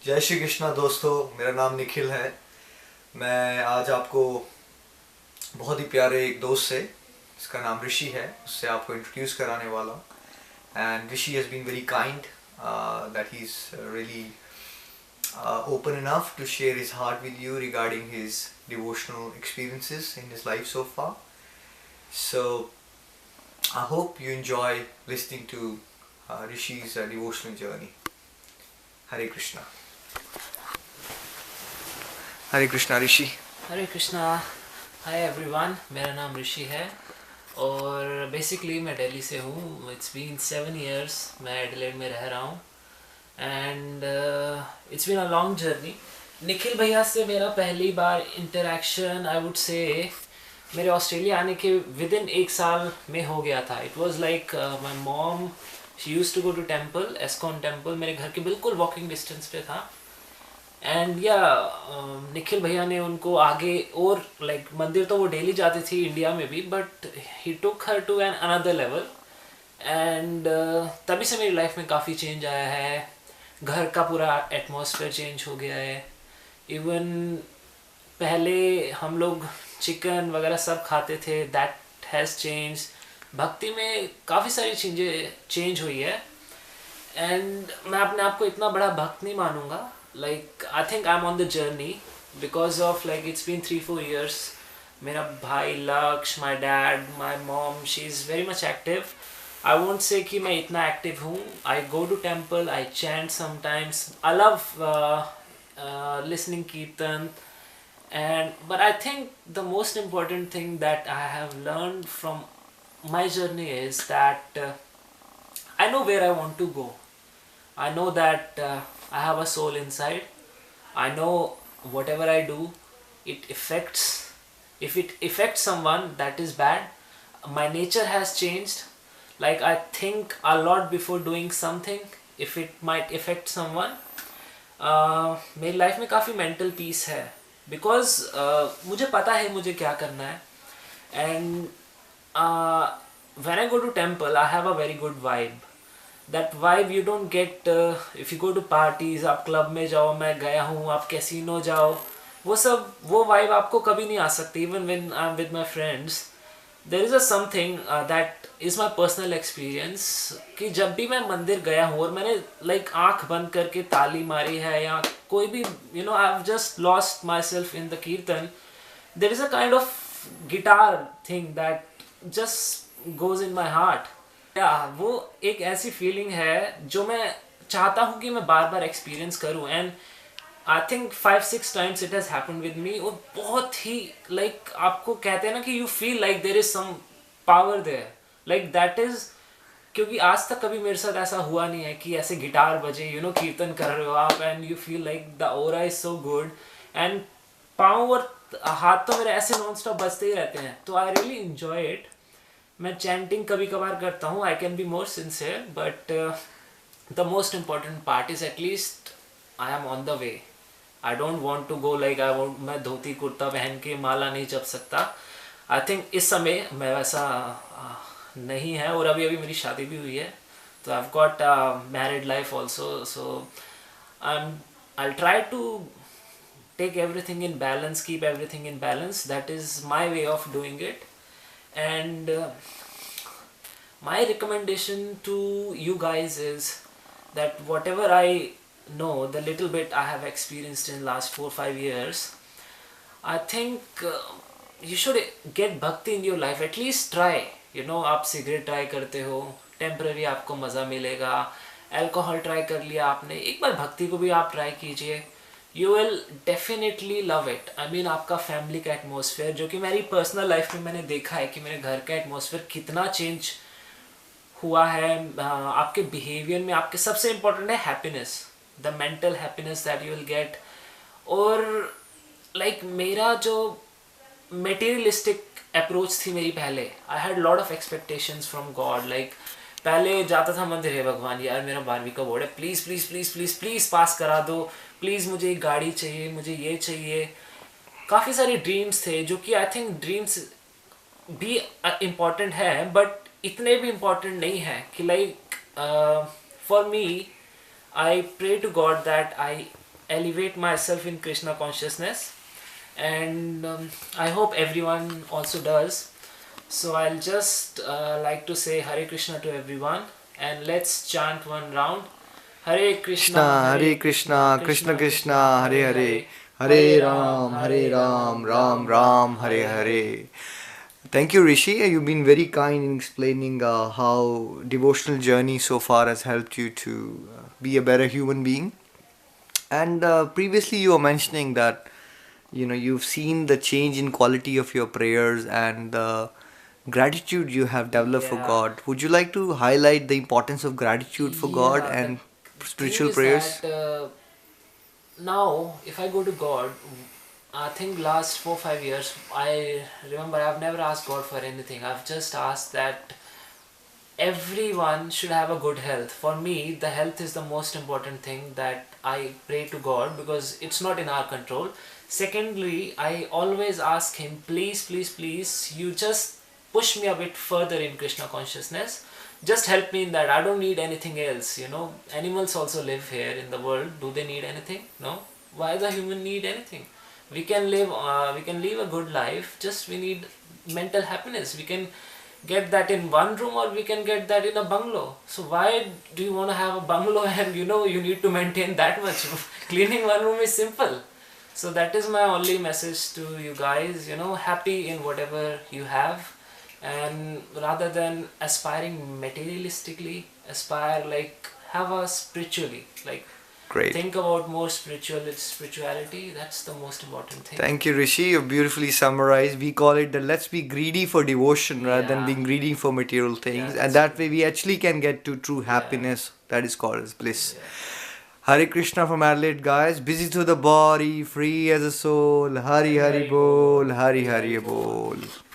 जय श्री कृष्णा दोस्तों, मेरा नाम निखिल है। मैं आज आपको बहुत ही प्यारे एक दोस्त से, इसका नाम ऋषि है, उससे आपको इंट्रोड्यूस कराने वाला हूँ। And Rishi has been very kind that he is really open enough to share his heart with you regarding his devotional experiences in his life so far. So I hope you enjoy listening to Rishi's devotional journey. Hare Krishna. Hare Krishna Rishi. Hare Krishna. Hi everyone, मेरा नाम ऋषि है और basically मैं दिल्ली से हूँ। It's been 7 years मैं Adelaide में रह रहा हूँ and it's been a long journey. Nikhil भैया से मेरा पहली बार इंटरेक्शन आई वुड से मेरे ऑस्ट्रेलिया आने के विद इन 1 साल में हो गया था। It was like my mom she used to go to temple, ISKCON temple मेरे घर के बिल्कुल वॉकिंग डिस्टेंस पे था। एंड या निखिल भैया ने उनको आगे और लाइक मंदिर तो वो डेली जाती थी इंडिया में भी, but he took her to an another level. And तभी से मेरी लाइफ में काफ़ी चेंज आया है। घर का पूरा एटमॉस्फेयर चेंज हो गया है। इवन पहले हम लोग चिकन वगैरह सब खाते थे, दैट हैज़ चेंज। भक्ति में काफ़ी सारी चीज़ें चेंज हुई है। एंड मैं अपने आप को इतना बड़ा भक्त नहीं मानूंगा। Like I think I'm on the journey because of like it's been 3-4 years. मेरा भाई लक्ष, my dad, my mom, she's very much active. I won't say कि मैं इतना active हूँ. I go to temple, I chant sometimes. I love listening kirtan. But I think the most important thing that I have learned from my journey is that I know where I want to go. I know that I have a soul inside. I know whatever I do, if it affects someone, that is bad. My nature has changed. Like I think a lot before doing something, if it might affect someone. मेरी life में काफ़ी mental peace है because मुझे पता है मुझे क्या करना है। And when I go to temple, I have a very good vibe. That vibe you don't get if you go to parties. आप क्लब में जाओ, मैं गया हूँ, आप कैसीनो जाओ, वो vibe आपको कभी नहीं आ सकती। even when I'm with my friends, there is a something that is my personal experience कि जब भी मैं मंदिर गया हूँ और मैंने like आँख बंद करके ताली मारी है या कोई भी I've just lost myself in the kirtan, there is a kind of guitar thing that just goes in my heart. वो एक ऐसी फीलिंग है जो मैं चाहता हूँ कि मैं बार बार एक्सपीरियंस करूँ। And I think 5-6 times it has happened with me. और बहुत ही लाइक आपको कहते हैं ना कि you feel like there is some power there, like that is. क्योंकि आज तक कभी मेरे साथ ऐसा हुआ नहीं है कि ऐसे गिटार बजे कीर्तन कर रहे हो आप and you feel like the aura is so good. And पाँव और हाथ तो मेरे ऐसे नॉन स्टॉप बजते ही रहते हैं, तो आई रियली इन्जॉय इट। मैं चैंटिंग कभी कभार करता हूँ, I can be more sincere, but the most important part is at least I am on the way. I don't want to go like मैं धोती कुर्ता पहन के माला नहीं जप सकता। आई थिंक इस समय मैं वैसा नहीं है। और अभी अभी मेरी शादी भी हुई है, तो I have got married life also. So I try to take everything in balance, keep everything in balance. That is my way of doing it. And my recommendation to you guys is that whatever I know, the little bit I have experienced in last 4-5 years, I think you should get bhakti in your life. At least try. आप cigarette try करते हो, temporary आपको मज़ा मिलेगा। Alcohol try कर लिया आपने, एक बार भक्ति को भी आप ट्राई कीजिए। You will definitely love it. I mean आपका फैमिली का एटमोसफेयर, जो कि मेरी पर्सनल लाइफ में मैंने देखा है कि मेरे घर का एटमोसफेयर कितना चेंज हुआ है आपके बिहेवियर में। आपके सबसे इम्पोर्टेंट है happiness, the mental happiness that you will get. और लाइक मेरा जो मटेरियलिस्टिक अप्रोच थी मेरी पहले, I had lot of expectations from God. Like पहले जाता था मंदिर, है भगवान यार मेरा 12वीं का बोर्ड है, please please please please please pass करा दो, प्लीज़ मुझे एक गाड़ी चाहिए, मुझे ये चाहिए। काफ़ी सारे ड्रीम्स थे जो कि आई थिंक ड्रीम्स भी इम्पॉर्टेंट है, बट इतने भी इम्पॉर्टेंट नहीं है कि like for me I pray to God that I elevate myself in Krishna consciousness, and I hope everyone also does. So I'll just like to say Hare Krishna to everyone, and let's chant one round. Hare Krishna, Krishna, Hare Hare Krishna, Krishna, Krishna Krishna Krishna, Krishna, Hare Hare Hare, Hare, Hare Hare Ram, Ram, Ram Ram Ram, Ram, Hare Hare Hare. Hare. Thank you, Rishi. You've been very kind in explaining how devotional journey so far has helped you to be a better human being. And previously, you were mentioning that you've seen the change in quality of your prayers and the gratitude you have developed for Yeah, God. Would you like to highlight the importance of gratitude for God yeah. The and thing spiritual is prayers? that now, if I go to God, I think last 4 5 years, I remember I've never asked God for anything. I've just asked that everyone should have a good health. For me, the health is the most important thing that I pray to God, because it's not in our control. Secondly, I always ask Him, please, please, please, you just push me a bit further in Krishna consciousness. Just help me in that. I don't need anything else. Animals also live here in the world. Do they need anything? No. Why the human need anything? We can live a good life. Just we need mental happiness. We can get that in one room, or we can get that in a bungalow. So why do you want to have a bungalow and you need to maintain that much? Cleaning one room is simple. So that is my only message to you guys. Happy in whatever you have, and rather than aspiring materialistically, aspire, like, have a spiritually, like, Great. think about more spirituality. That's the most important thing. Thank you, Rishi. You beautifully summarized. We call it the let's be greedy for devotion rather than Yeah, being greedy for material yeah, things. And that's that true. way we actually can get to true Yeah, happiness that is called as bliss. yeah. Hare Krishna from Adelaide, guys. Busy through the body, free as a soul. Hari Hari Hari Hari Bol, Bol, Hari Hari Hari Hari Bol. Bol.